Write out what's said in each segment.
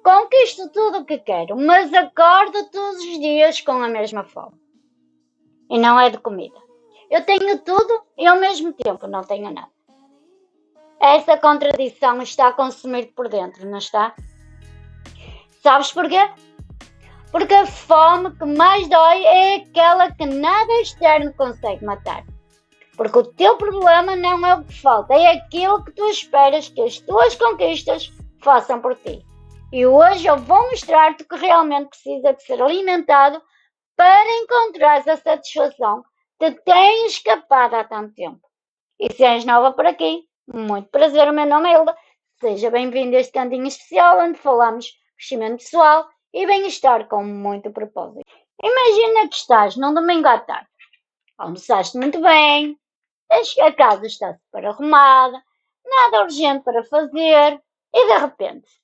Conquisto tudo o que quero, mas acordo todos os dias com a mesma fome. E não é de comida. Eu tenho tudo e ao mesmo tempo não tenho nada. Essa contradição está a consumir por dentro, não está? Sabes porquê? Porque a fome que mais dói é aquela que nada externo consegue matar. Porque o teu problema não é o que falta, é aquilo que tu esperas que as tuas conquistas façam por ti. E hoje eu vou mostrar-te que realmente precisa de ser alimentado para encontrar a satisfação que tens escapado há tanto tempo. E se és nova por aqui, muito prazer, o meu nome é Hilda. Seja bem-vindo a este cantinho especial onde falamos crescimento pessoal e bem-estar com muito propósito. Imagina que estás num domingo à tarde. Almoçaste muito bem, a casa está super arrumada, nada urgente para fazer e de repente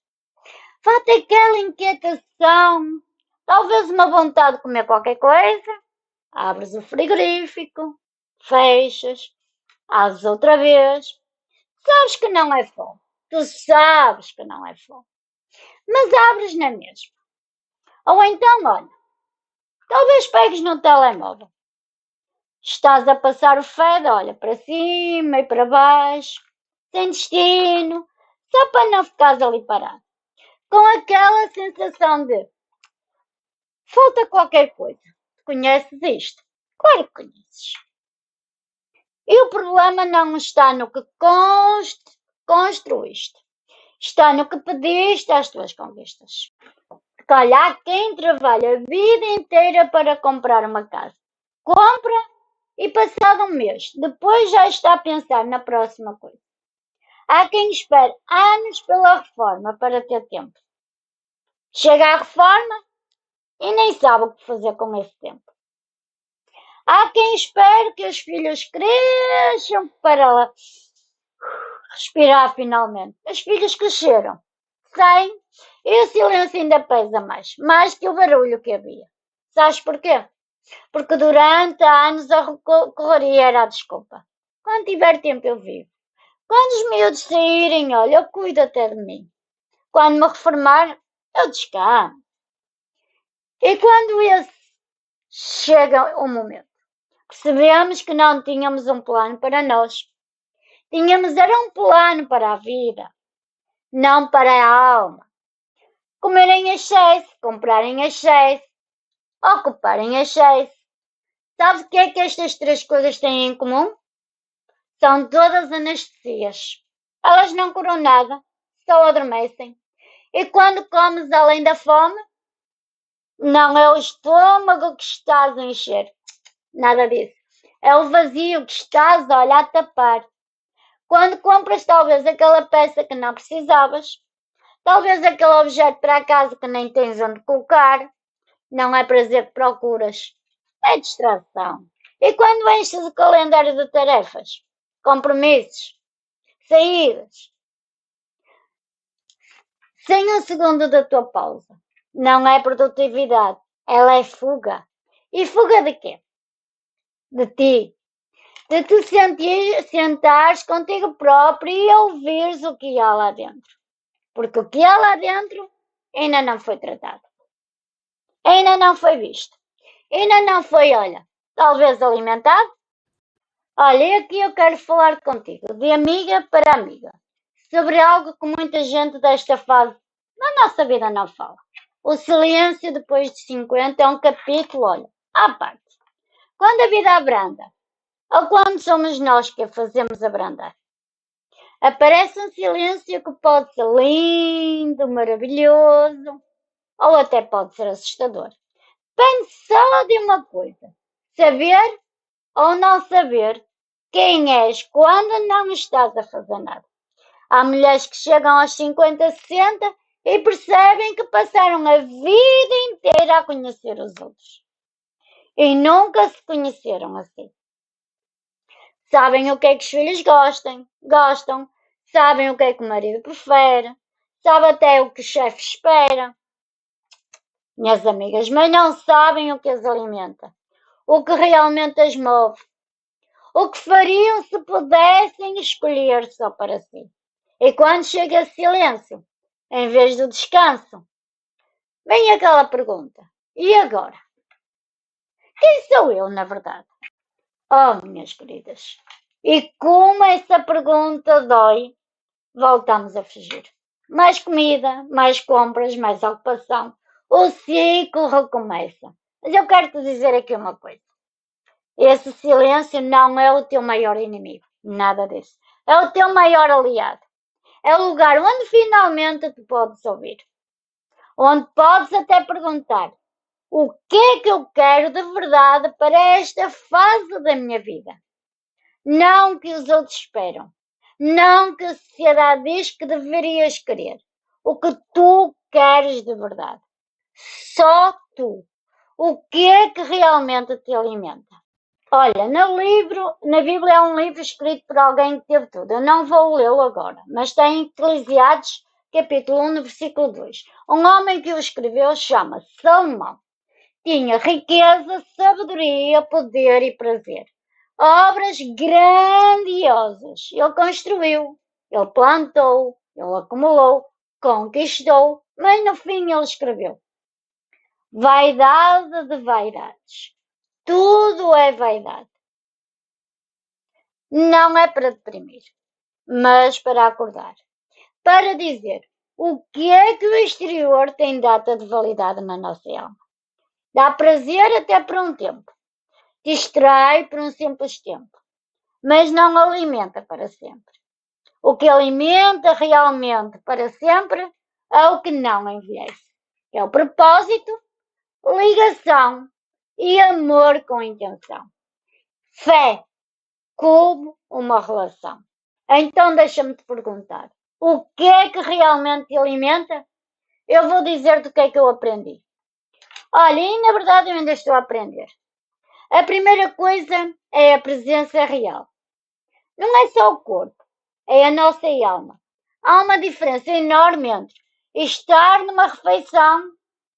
bate aquela inquietação, talvez uma vontade de comer qualquer coisa. Abres o frigorífico, fechas, abres outra vez. Sabes que não é fome. Tu sabes que não é fome. Mas abres na mesma. Ou então, olha, talvez pegues no telemóvel. Estás a passar o feed, olha, para cima e para baixo, sem destino, só para não ficares ali parado. Com aquela sensação de falta qualquer coisa. Conheces isto? Claro que conheces. E o problema não está no que construíste. Está no que pediste às tuas conquistas. Porque olha, há quem trabalha a vida inteira para comprar uma casa. Compra e passado um mês, depois já está a pensar na próxima coisa. Há quem espere anos pela reforma para ter tempo. Chega à reforma e nem sabe o que fazer com esse tempo. Há quem espere que os filhos cresçam para lá respirar finalmente. Os filhos cresceram, saem e o silêncio ainda pesa mais que o barulho que havia. Sabes porquê? Porque durante anos a correria era a desculpa. Quando tiver tempo eu vivo. Quando os miúdos saírem, olha, eu cuido até de mim. Quando me reformar, eu descanso. E quando esse chega o momento, percebemos que não tínhamos um plano para nós. Era um plano para a vida, não para a alma. Comer em excesso, comprar em excesso, ocupar em excesso. Sabes o que é que estas três coisas têm em comum? São todas anestesias. Elas não curam nada, só adormecem. E quando comes além da fome, não é o estômago que estás a encher. Nada disso. É o vazio que estás, olha, a tapar. Quando compras talvez aquela peça que não precisavas, talvez aquele objeto para a casa que nem tens onde colocar, não é prazer que procuras, é distração. E quando enches o calendário de tarefas, compromissos, saídas, sem um segundo da tua pausa, não é produtividade, ela é fuga. E fuga de quê? De ti. De te sentares contigo próprio e ouvires o que há lá dentro. Porque o que há lá dentro ainda não foi tratado. Ainda não foi visto. Ainda não foi, olha, talvez alimentado. Olha, e aqui eu quero falar contigo, de amiga para amiga, sobre algo que muita gente desta fase na nossa vida não fala. O silêncio depois de 50 é um capítulo, olha, à parte. Quando a vida abranda, ou quando somos nós que a fazemos abrandar, aparece um silêncio que pode ser lindo, maravilhoso, ou até pode ser assustador. Depende só de uma coisa: saber ou não saber quem és quando não estás a fazer nada. Há mulheres que chegam aos 50, 60 e percebem que passaram a vida inteira a conhecer os outros. E nunca se conheceram assim. Sabem o que é que os filhos gostam, sabem o que é que o marido prefere, sabem até o que o chefe espera. Minhas amigas, mas não sabem o que as alimenta, o que realmente as move, o que fariam se pudessem escolher só para si. E quando chega a silêncio, em vez do descanso. Vem aquela pergunta: e agora? Quem sou eu, na verdade? Oh, minhas queridas, e como essa pergunta dói, voltamos a fugir. Mais comida, mais compras, mais ocupação. O ciclo recomeça. Mas eu quero te dizer aqui uma coisa. Esse silêncio não é o teu maior inimigo. Nada disso. É o teu maior aliado. É o lugar onde finalmente te podes ouvir. Onde podes até perguntar: o que é que eu quero de verdade para esta fase da minha vida? Não o que os outros esperam. Não o que a sociedade diz que deverias querer. O que tu queres de verdade. Só tu. O que é que realmente te alimenta? Olha, na Bíblia é um livro escrito por alguém que teve tudo. Eu não vou lê-lo agora, mas tem Eclesiastes, capítulo 1, no versículo 2. Um homem que o escreveu chama-se Salomão. Tinha riqueza, sabedoria, poder e prazer. Obras grandiosas. Ele construiu, ele plantou, ele acumulou, conquistou, mas no fim ele escreveu: vaidade de vaidades. Tudo é vaidade. Não é para deprimir, mas para acordar. Para dizer o que é que o exterior tem data de validade na nossa alma. Dá prazer até por um tempo. Distrai por um simples tempo. Mas não alimenta para sempre. O que alimenta realmente para sempre é o que não envelhece. É o propósito, ligação e amor com intenção. Fé como uma relação. Então deixa-me te perguntar: o que é que realmente te alimenta? Eu vou dizer-te o que é que eu aprendi. Olha, e na verdade eu ainda estou a aprender. A primeira coisa é a presença real. Não é só o corpo, é a nossa alma. Há uma diferença enorme entre estar numa refeição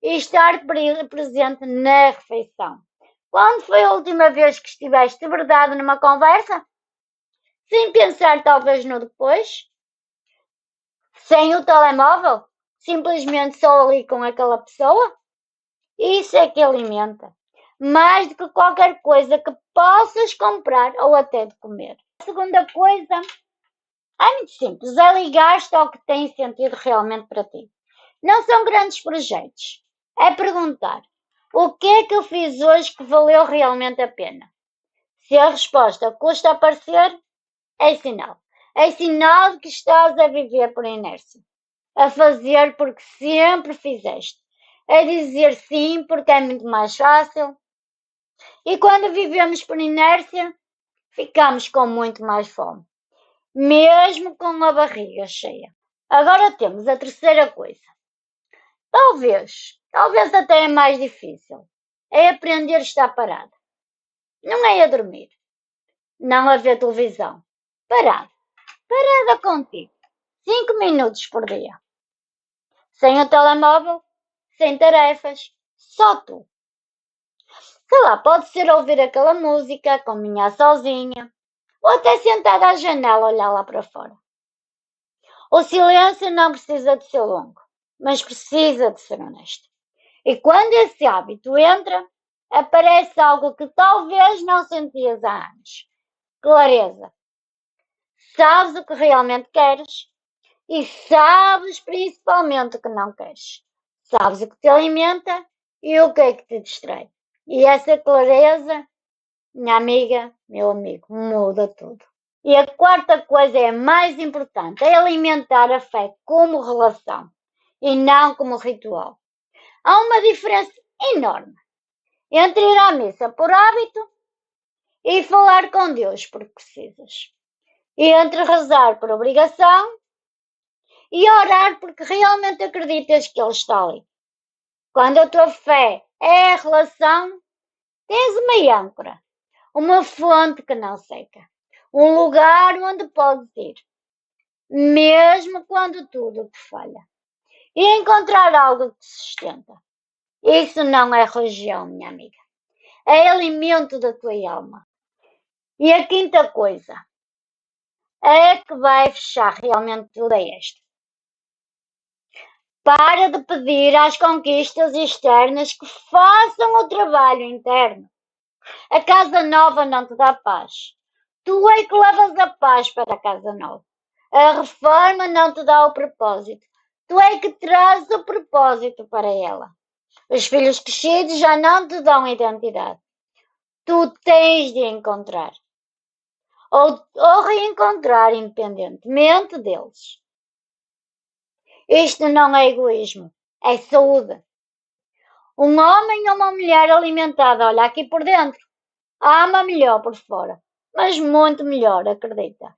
e estar presente na refeição. Quando foi a última vez que estiveste de verdade numa conversa? Sem pensar talvez no depois? Sem o telemóvel? Simplesmente só ali com aquela pessoa? Isso é que alimenta. Mais do que qualquer coisa que possas comprar ou até de comer. A segunda coisa é muito simples, é ligar-te ao que tem sentido realmente para ti. Não são grandes projetos. É perguntar: o que é que eu fiz hoje que valeu realmente a pena? Se a resposta custa aparecer, é sinal. É sinal de que estás a viver por inércia. A fazer porque sempre fizeste. A dizer sim porque é muito mais fácil. E quando vivemos por inércia, ficamos com muito mais fome. Mesmo com a barriga cheia. Agora temos a terceira coisa. Talvez até é mais difícil. É aprender a estar parado. Não é a dormir. Não a ver televisão. Parado. Parada contigo. 5 minutos por dia. Sem o telemóvel, sem tarefas, só tu. Sei lá, pode ser ouvir aquela música, caminhar sozinha, ou até sentada à janela olhar lá para fora. O silêncio não precisa de ser longo, mas precisa de ser honesto. E quando esse hábito entra, aparece algo que talvez não sentias há anos. Clareza. Sabes o que realmente queres e sabes principalmente o que não queres. Sabes o que te alimenta e o que é que te distrai. E essa clareza, minha amiga, meu amigo, muda tudo. E a quarta coisa é a mais importante, é alimentar a fé como relação e não como ritual. Há uma diferença enorme entre ir à missa por hábito e falar com Deus porque precisas. E entre rezar por obrigação e orar porque realmente acreditas que Ele está ali. Quando a tua fé é a relação, tens uma âncora, uma fonte que não seca, um lugar onde podes ir, mesmo quando tudo te falha. E encontrar algo que te sustenta. Isso não é religião, minha amiga. É alimento da tua alma. E a quinta coisa é que vai fechar realmente tudo é esta. Para de pedir às conquistas externas que façam o trabalho interno. A casa nova não te dá paz. Tu é que levas a paz para a casa nova. A reforma não te dá o propósito. Tu é que traz o propósito para ela. Os filhos crescidos já não te dão identidade. Tu tens de encontrar. Ou reencontrar independentemente deles. Isto não é egoísmo, é saúde. Um homem ou uma mulher alimentada, olha aqui por dentro, ama melhor por fora, mas muito melhor, acredita.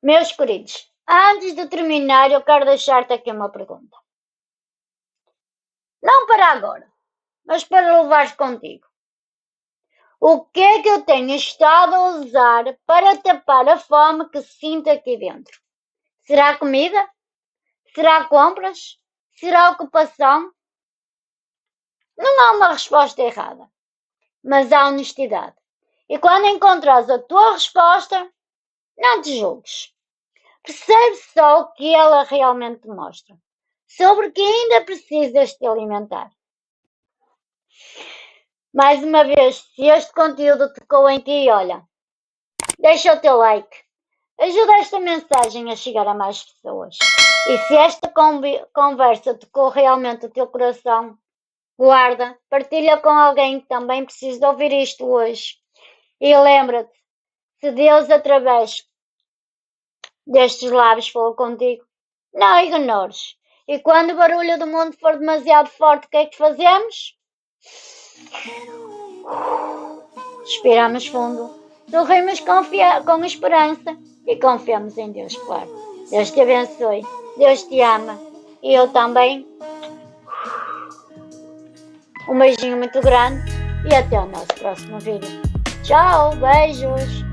Meus queridos, antes de terminar eu quero deixar-te aqui uma pergunta. Não para agora, mas para levares contigo. O que é que eu tenho estado a usar para tapar a fome que sinto aqui dentro? Será comida? Será compras? Será ocupação? Não há uma resposta errada, mas há honestidade. E quando encontrares a tua resposta, não te julgues. Percebe só o que ela realmente mostra, sobre o que ainda precisas te alimentar. Mais uma vez, se este conteúdo tocou em ti, olha, deixa o teu like. Ajuda esta mensagem a chegar a mais pessoas. E se esta conversa tocou realmente o teu coração, guarda, partilha com alguém que também precisa de ouvir isto hoje. E lembra-te, se Deus através destes lábios falou contigo, não ignores. E quando o barulho do mundo for demasiado forte, o que é que fazemos? Respiramos fundo, sorrimos com esperança e confiamos em Deus, claro. Deus te abençoe, Deus te ama e eu também. Um beijinho muito grande e até o nosso próximo vídeo. Tchau, beijos!